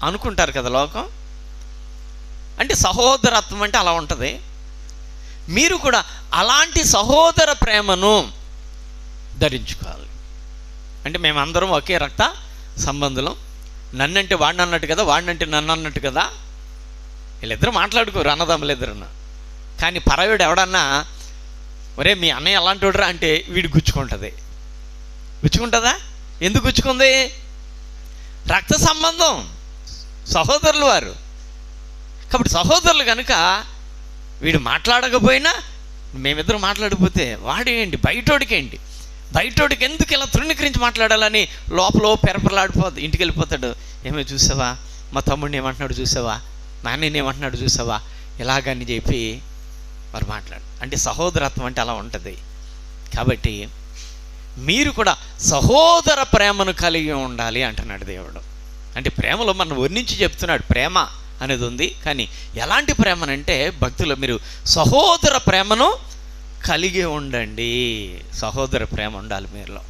అనుకుంటారు కదా లోకం. అంటే సహోదరత్వం అంటే అలా ఉంటుంది. మీరు కూడా అలాంటి సహోదర ప్రేమను ధరించుకోవాలి. అంటే మేమందరం ఒకే రక్త సంబంధులం, నన్నంటే వాడిని అన్నట్టు కదా, వాడినంటే నన్ను అన్నట్టు కదా. వీళ్ళిద్దరూ మాట్లాడుకోరు, అన్నదమ్ములిద్దరున్నా. కానీ పరాయుడు ఎవడన్నా ఒరే మీ అన్నయ్య అలాంటి వాడురా అంటే వీడు గుచ్చుకుంటుంది. గుచ్చుకుంటుందా? ఎందుకు గుచ్చుకుంది? రక్త సంబంధం, సహోదరులు వారు. కాబట్టి సహోదరులు కనుక వీడు మాట్లాడకపోయినా, మేమిద్దరు మాట్లాడకపోతే వాడేంటి, బయటోడికేంటి, బయటోడికి ఎందుకు ఇలా తృణీకరించి మాట్లాడాలని లోపల పెరపరలాడిపోతుంది. ఇంటికి వెళ్ళిపోతాడు. ఏమో చూసావా, మా తమ్ముడిని ఏమంటున్నాడు చూసావా, నాన్నని ఏమంటున్నాడు చూసావా, ఇలాగని చెప్పి వారు మాట్లాడు. అంటే సహోదరత్వం అంటే అలా ఉంటుంది. కాబట్టి మీరు కూడా సహోదర ప్రేమను కలిగి ఉండాలి అంటున్నాడు దేవుడు. అంటే ప్రేమలో మనం వర్ణించి చెప్తున్నాడు. ప్రేమ అనేది ఉంది, కానీ ఎలాంటి ప్రేమనంటే భక్తులు మీరు సహోదర ప్రేమను కలిగి ఉండండి. సహోదర ప్రేమ ఉండాలి మీలో.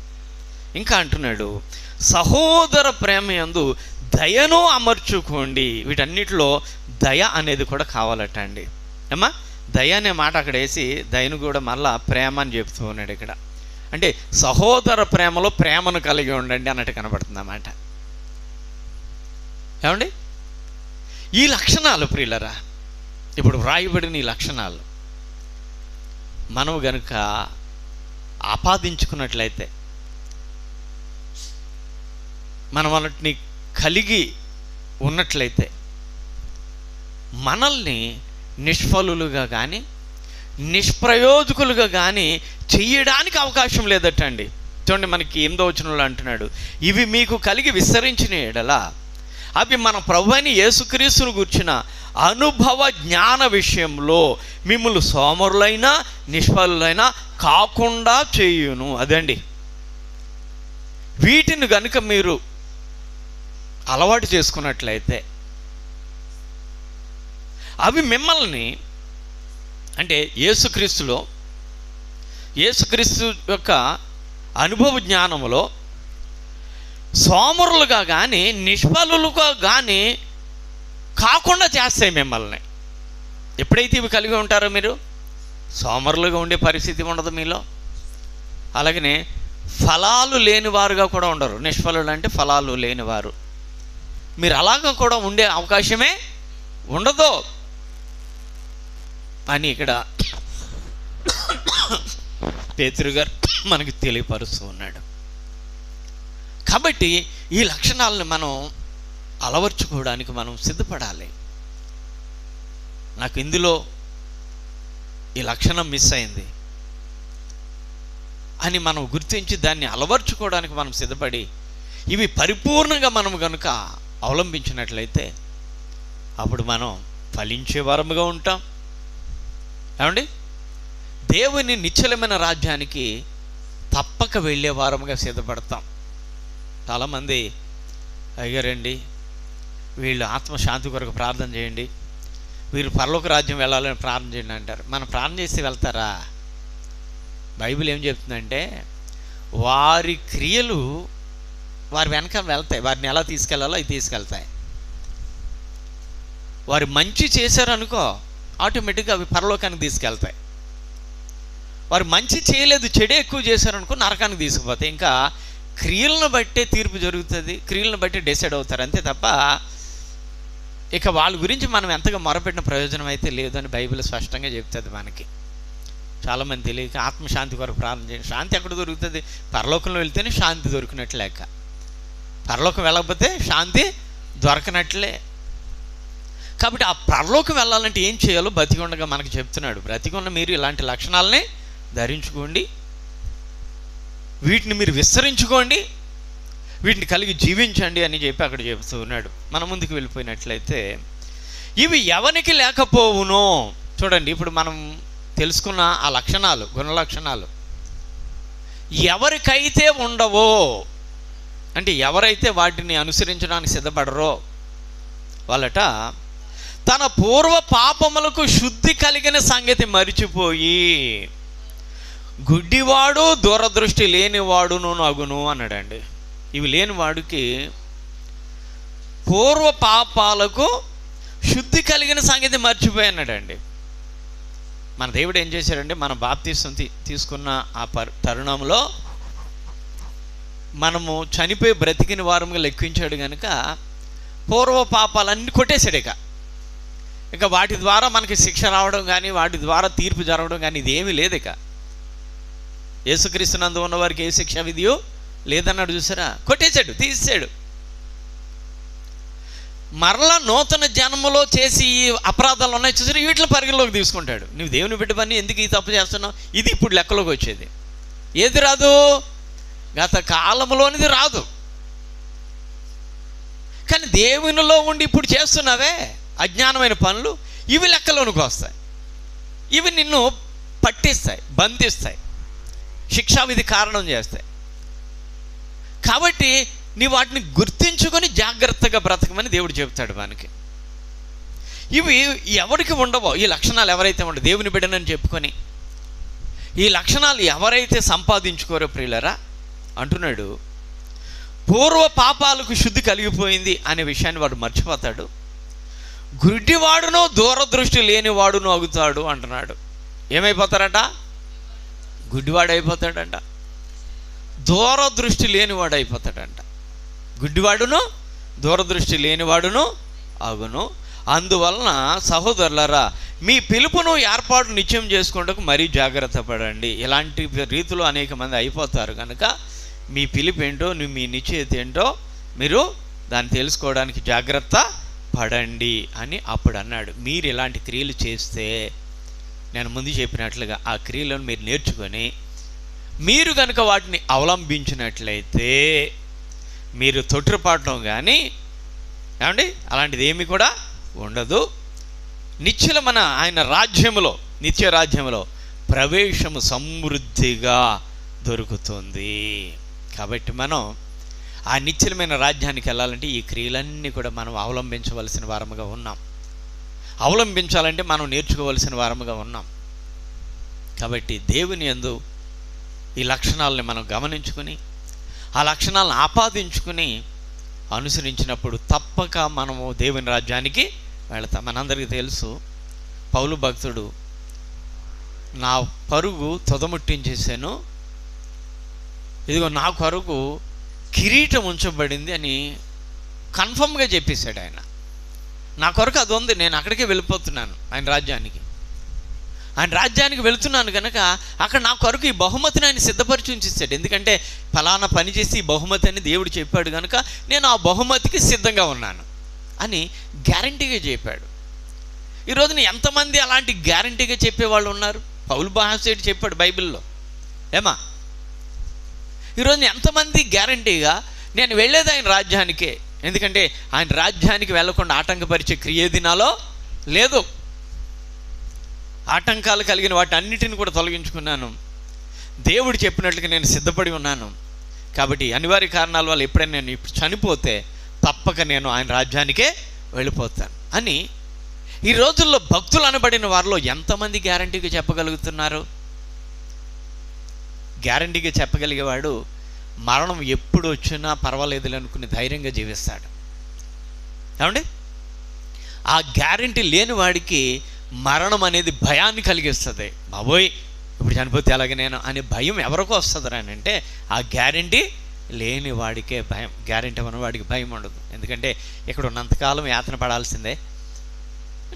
ఇంకా అంటున్నాడు, సహోదర ప్రేమ యందు దయను అమర్చుకోండి. వీటన్నిటిలో దయ అనేది కూడా కావాలట అండి. అమ్మా, దయ అనే మాట అక్కడ వేసి దయను కూడా మళ్ళా ప్రేమ అని చెప్తూ ఉన్నాడు ఇక్కడ. అంటే సహోదర ప్రేమలో ప్రేమను కలిగి ఉండండి అన్నట్టు కనబడుతుంది అన్నమాట. ఏమండి, ఈ లక్షణాలు ప్రియులరా, ఇప్పుడు వ్రాయబడిన ఈ లక్షణాలు మనం గనుక ఆపాదించుకున్నట్లయితే, మనం వాటిని కలిగి ఉన్నట్లయితే మనల్ని నిష్ఫలులుగా కానీ నిష్ప్రయోజకులుగా కానీ చెయ్యడానికి అవకాశం లేదటండి. చూడండి, మనకి 8వ వచనంలో అంటున్నాడు, ఇవి మీకు కలిగి విస్తరించిన ఎడల అవి మన ప్రభువైన యేసుక్రీస్తును గూర్చిన అనుభవ జ్ఞాన విషయంలో మిమ్మల్ని సోమరులైనా నిష్ఫలులైనా కాకుండా చేయును. అదండి, వీటిని కనుక మీరు అలవాటు చేసుకున్నట్లయితే అవి మిమ్మల్ని, అంటే యేసుక్రీస్తు యొక్క అనుభవ జ్ఞానములో సోమరులుగా కానీ నిష్ఫలులుగా కానీ కాకుండా చేస్తాయి మిమ్మల్ని. ఎప్పుడైతే ఇవి కలిగి ఉంటారో మీరు సోమరులుగా ఉండే పరిస్థితి ఉండదు మీలో. అలాగనే ఫలాలు లేనివారుగా కూడా ఉండరు. నిష్ఫలులు అంటే ఫలాలు లేనివారు. మీరు అలాగా కూడా ఉండే అవకాశమే ఉండదు అని ఇక్కడ పేతురు గారు మనకి తెలియపరుస్తూ ఉన్నాడు. కాబట్టి ఈ లక్షణాలను మనం అలవర్చుకోవడానికి మనం సిద్ధపడాలి. నాకు ఇందులో ఈ లక్షణం మిస్ అయింది అని మనం గుర్తించి దాన్ని అలవర్చుకోవడానికి మనం సిద్ధపడి ఇవి పరిపూర్ణంగా మనం కనుక అవలంబించినట్లయితే అప్పుడు మనం ఫలించే వారముగా ఉంటాం. ఏమండి, దేవుని నిశ్చలమైన రాజ్యానికి తప్పక వెళ్ళే వారముగా సిద్ధపడతాం. చాలామంది అయ్యారండి, వీళ్ళు ఆత్మశాంతి కొరకు ప్రార్థన చేయండి, వీరు పరలోక రాజ్యం వెళ్ళాలని ప్రార్థన చేయండి అంటారు. మనం ప్రార్థన చేసి వెళ్తారా? బైబిల్ ఏం చెప్తుందంటే వారి క్రియలు వారి వెనక వెళ్తాయి. వారిని ఎలా తీసుకెళ్లాలో అవి తీసుకెళ్తాయి. వారు మంచి చేశారనుకో, ఆటోమేటిక్గా అవి పరలోకానికి తీసుకెళ్తాయి. వారు మంచి చేయలేదు, చెడే ఎక్కువ చేశారనుకో నరకానికి తీసుకుపోతాయి. ఇంకా క్రియలను బట్టే తీర్పు జరుగుతుంది, క్రియలను బట్టి డిసైడ్ అవుతారు, అంతే తప్ప ఇక వాళ్ళ గురించి మనం ఎంతగా మొరపెట్టిన ప్రయోజనం అయితే లేదు అని బైబిల్ స్పష్టంగా చెప్తుంది మనకి. చాలామంది తెలియక ఆత్మశాంతి కొరకు ప్రార్థన చేయండి. శాంతి ఎక్కడ దొరుకుతుంది? పరలోకంలో వెళ్తేనే శాంతి దొరికినట్లు లెక్క. పరలోకం వెళ్ళకపోతే శాంతి దొరకనట్లే. కాబట్టి ఆ పరలోకం వెళ్ళాలంటే ఏం చేయాలో బ్రతికొండగా మనకు చెప్తున్నాడు. బ్రతికొండ మీరు ఇలాంటి లక్షణాలని ధరించుకోండి, వీటిని మీరు విస్తరించుకోండి, వీటిని కలిగి జీవించండి అని చెప్పి అక్కడ చెబుతూ ఉన్నాడు. మన ముందుకు వెళ్ళిపోయినట్లయితే ఇవి ఎవరికి లేకపోవునో చూడండి. ఇప్పుడు మనం తెలుసుకున్న ఆ లక్షణాలు, గుణ లక్షణాలు ఎవరికైతే ఉండవో, అంటే ఎవరైతే వాటిని అనుసరించడానికి సిద్ధపడరో వాళ్ళట తన పూర్వ పాపములకు శుద్ధి కలిగిన సంగతి మరిచిపోయి గుడ్డివాడు దూరదృష్టి లేనివాడును అగును అన్నాడండి. ఇవి లేనివాడికి పూర్వ పాపాలకు శుద్ధి కలిగిన సంగతి మర్చిపోయి అన్నాడండి. మన దేవుడు ఏం చేశాడంటే, మన బాప్తిసం తీసుకున్న ఆ తరుణంలో మనము చనిపోయి బ్రతికిన వారముగా లెక్కించాడు కనుక పూర్వ పాపాలన్నీ కొట్టేశాడు. ఇక వాటి ద్వారా మనకి శిక్ష రావడం కానీ, వాటి ద్వారా తీర్పు జరగడం కానీ ఇదేమీ లేదు. ఇక యేసుక్రీస్తునందు ఉన్న వారికి ఏ శిక్ష విధియో లేదన్నాడు. చూసారా, కొట్టేశాడు, తీసేశాడు. మరలా నూతన జన్మలో చేసి ఈ అపరాధాలు ఉన్నాయి చూసారు, వీటిని పరిగణలోకి తీసుకుంటాడు. నువ్వు దేవుని బిడ్డ పని ఎందుకు ఈ తప్పు చేస్తున్నావు, ఇది ఇప్పుడు లెక్కలోకి వచ్చేది. ఏది రాదు, గత కాలంలోనిది రాదు. కానీ దేవునిలో ఉండి ఇప్పుడు చేస్తున్నావే అజ్ఞానమైన పనులు, ఇవి లెక్కలోనికి వస్తాయి. ఇవి నిన్ను పట్టిస్తాయి, బంధిస్తాయి, శిక్షావిధి కారణం చేస్తాయి. కాబట్టి నీ వాటిని గుర్తించుకొని జాగ్రత్తగా బ్రతకమని దేవుడు చెబుతాడు మనకి. ఇవి ఎవరికి ఉండవో ఈ లక్షణాలు, ఎవరైతే ఉండవు దేవుని బిడ్డనని చెప్పుకొని ఈ లక్షణాలు ఎవరైతే సంపాదించుకోరో ప్రియులరా అంటున్నాడు, పూర్వ పాపాలకు శుద్ధి కలిగిపోయింది అనే విషయాన్ని వాడు మర్చిపోతాడు. గుడ్డివాడును దూరదృష్టి లేనివాడును అవుతాడు అంటున్నాడు. ఏమైపోతారట? గుడ్డివాడు అయిపోతాడంట, దూరదృష్టి లేనివాడు అయిపోతాడంట. గుడ్డివాడును దూరదృష్టి లేనివాడును అగును. అందువలన సహోదరులారా, మీ పిలుపును ఏర్పాటు నిత్యం చేసుకుంటకు మరీ జాగ్రత్త పడండి. ఇలాంటి రీతిలో అనేక మంది అయిపోతారు కనుక మీ పిలుపు ఏంటో, మీ నిశ్చయిత ఏంటో మీరు దాన్ని తెలుసుకోవడానికి జాగ్రత్త పడండి అని అప్పుడు అన్నాడు. మీరు ఇలాంటి క్రియలు చేస్తే, నేను ముందు చెప్పినట్లుగా ఆ క్రియలను మీరు నేర్చుకొని మీరు కనుక వాటిని అవలంబించినట్లయితే మీరు తొట్టిపాటం కానీ ఏమండి అలాంటిది ఏమి కూడా ఉండదు. నిత్యమైన ఆయన రాజ్యములో, నిత్య రాజ్యములో ప్రవేశము సమృద్ధిగా దొరుకుతుంది. కాబట్టి మనం ఆ నిత్యమైన రాజ్యానికి వెళ్ళాలంటే ఈ క్రియలన్నీ కూడా మనం అవలంబించవలసిన వారముగా ఉన్నాం. అవలంబించాలంటే మనం నేర్చుకోవలసిన వారముగా ఉన్నాం. కాబట్టి దేవుని యందు ఈ లక్షణాలని మనం గమనించుకుని ఆ లక్షణాలను ఆపాదించుకుని అనుసరించినప్పుడు తప్పక మనము దేవుని రాజ్యానికి వెళతాం. మనందరికీ తెలుసు, పౌలు భక్తుడు నా పరుగు తుదముట్టించేసాను, ఇదిగో నా కొరకు కిరీటం ఉంచబడింది అని కన్ఫర్మ్గా చెప్పేశాడు ఆయన. నా కొరకు అది ఉంది, నేను అక్కడికే వెళ్ళిపోతున్నాను, ఆయన రాజ్యానికి వెళుతున్నాను కనుక అక్కడ నా కొరకు ఈ బహుమతిని ఆయన సిద్ధపరిచి ఉంచేసాడు. ఎందుకంటే ఫలానా పని చేసి ఈ బహుమతి అని దేవుడు చెప్పాడు కనుక నేను ఆ బహుమతికి సిద్ధంగా ఉన్నాను అని గ్యారంటీగా చెప్పాడు. ఈరోజున ఎంతమంది అలాంటి గ్యారంటీగా చెప్పేవాళ్ళు ఉన్నారు? పౌలు మహాశయుడు చెప్పాడు బైబిల్లో. ఏమా ఈరోజు ఎంతమంది గ్యారంటీగా నేను వెళ్ళేది ఆయన రాజ్యానికే, ఎందుకంటే ఆయన రాజ్యానికి వెళ్లకుండా ఆటంకపరిచే క్రియేది నాలో లేదు. ఆటంకాలు కలిగిన వాటి అన్నిటిని కూడా తొలగించుకున్నాను, దేవుడు చెప్పినట్లుగా నేను సిద్ధపడి ఉన్నాను. కాబట్టి అనివార్య కారణాల వల్ల ఎప్పుడైనా నేను ఇప్పుడు చనిపోతే తప్పక నేను ఆయన రాజ్యానికే వెళ్ళిపోతాను అని ఈ రోజుల్లో భక్తులు అనబడిన వారిలో ఎంతమంది గ్యారంటీగా చెప్పగలుగుతున్నారు? గ్యారంటీగా చెప్పగలిగేవాడు మరణం ఎప్పుడు వచ్చినా పర్వాలేదు అనుకుని ధైర్యంగా జీవిస్తాడు. ఏమండి, ఆ గ్యారంటీ లేని వాడికి మరణం అనేది భయాన్ని కలిగిస్తుంది. బాబోయ్ ఇప్పుడు చనిపోతే అలాగే నేను అనే భయం ఎవరికో వస్తుంది అని అంటే ఆ గ్యారంటీ లేని వాడికే భయం. గ్యారంటీ ఉన్నవాడికి భయం ఉండదు. ఎందుకంటే ఇక్కడ ఉన్నంతకాలం యాతన పడాల్సిందే,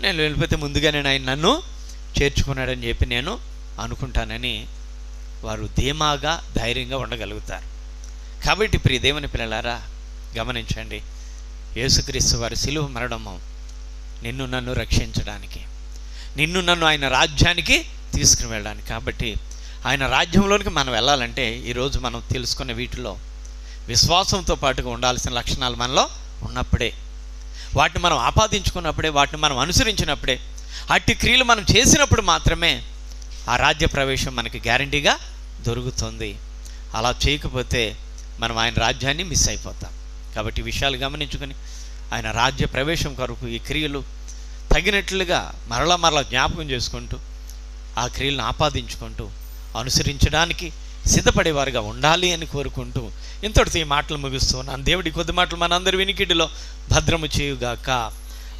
నేను వెళ్ళిపోతే ముందుగానే ఆయన నన్ను చేర్చుకున్నాడని చెప్పి నేను అనుకుంటానని వారు ధీమాగా ధైర్యంగా ఉండగలుగుతారు. కాబట్టి ప్రియ దేవుని పిల్లలారా గమనించండి, యేసుక్రీస్తు వారి శిలువ మరణము నిన్ను నన్ను రక్షించడానికి, నిన్ను నన్ను ఆయన రాజ్యానికి తీసుకుని వెళ్ళడానికి. కాబట్టి ఆయన రాజ్యంలోనికి మనం వెళ్ళాలంటే ఈరోజు మనం తెలుసుకున్న వీటిలో విశ్వాసంతో పాటుగా ఉండాల్సిన లక్షణాలు మనలో ఉన్నప్పుడే, వాటిని మనం ఆపాదించుకున్నప్పుడే, వాటిని మనం అనుసరించినప్పుడే, అట్టి క్రియలు మనం చేసినప్పుడు మాత్రమే ఆ రాజ్య ప్రవేశం మనకి గ్యారంటీగా దొరుకుతుంది. అలా చేయకపోతే మనం ఆయన రాజ్యాన్ని మిస్ అయిపోతాం. కాబట్టి ఈ విషయాలు గమనించుకొని ఆయన రాజ్య ప్రవేశం కొరకు ఈ క్రియలు తగినట్లుగా మరలా జ్ఞాపకం చేసుకుంటూ ఆ క్రియలను ఆపాదించుకుంటూ అనుసరించడానికి సిద్ధపడేవారుగా ఉండాలి అని కోరుకుంటూ ఇంతటితో ఈ మాటలు ముగిస్తున్నాను. దేవుడి కొద్ది మాటలు మనందరి వినికిడిలో భద్రము చేయుగాక.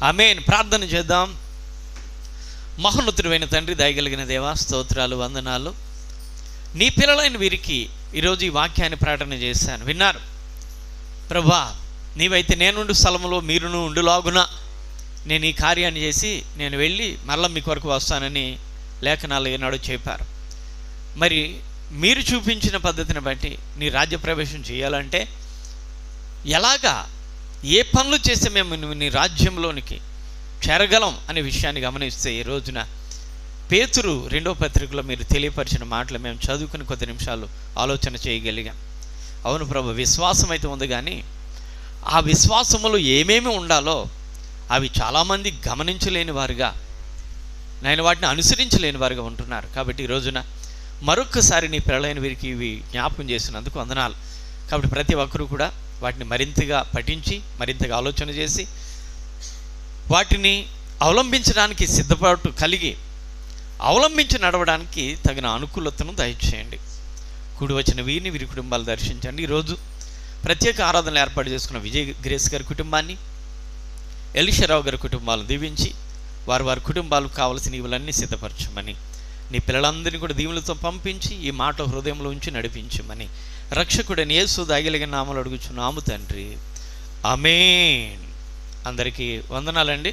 ఆమేన్. ప్రార్థన చేద్దాం. మహోన్నతుడైన తండ్రి, దయగలిగిన దేవా, స్తోత్రాలు, వందనాలు. నీ పిల్లలైన వీరికి ఈరోజు ఈ వాక్యాన్ని ప్రకటన చేశాను, విన్నారు ప్రభా. నీవైతే నేనుండు స్థలంలో మీరును ఉండులాగున నేను ఈ కార్యాన్ని చేసి నేను వెళ్ళి మరలా మీ కొరకు వస్తానని లేఖనాలు ఏనాడు చెప్పారు. మరి మీరు చూపించిన పద్ధతిని బట్టి నీ రాజ్య ప్రవేశం చేయాలంటే ఎలాగా, ఏ పనులు చేస్తే మేము నీ రాజ్యంలోనికి చేరగలం అనే విషయాన్ని గమనిస్తే ఈ రోజున పేతురు 2వ పత్రికలో మీరు తెలియపరిచిన మాటలు మేము చదువుకుని కొద్ది నిమిషాలు ఆలోచన చేయగలిగాం. అవును ప్రభు, విశ్వాసం అయితే ఉంది, కానీ ఆ విశ్వాసములో ఏమేమి ఉండాలో అవి చాలామంది గమనించలేని వారుగా, నేను వాటిని అనుసరించలేని వారుగా ఉంటున్నారు. కాబట్టి ఈ రోజున మరొక్కసారి నీ పిల్లలైన వీరికి ఇవి జ్ఞాపకం చేసినందుకు వందనాలు. కాబట్టి ప్రతి ఒక్కరూ కూడా వాటిని మరింతగా పఠించి మరింతగా ఆలోచన చేసి వాటిని అవలంబించడానికి సిద్ధపాటు కలిగి అవలంబించి నడవడానికి తగిన అనుకూలతను దయచేయండి. కూడి వచ్చిన వీరిని వీరి కుటుంబాలు దర్శించండి. ఈరోజు ప్రత్యేక ఆరాధనలు ఏర్పాటు చేసుకున్న విజయ్ గ్రేస్ గారి కుటుంబాన్ని, ఎలిషరావు గారి కుటుంబాలను దీవించి వారి కుటుంబాలకు కావలసిన ఇవులన్నీ సిద్ధపరచమని, నీ పిల్లలందరినీ కూడా దీవులతో పంపించి ఈ మాట హృదయంలో ఉంచి నడిపించమని రక్షకుడని యేసు దయగలిగిన నామములో అడుగుచున్నాము తండ్రి. ఆమేన్. అందరికీ వందనాలండి.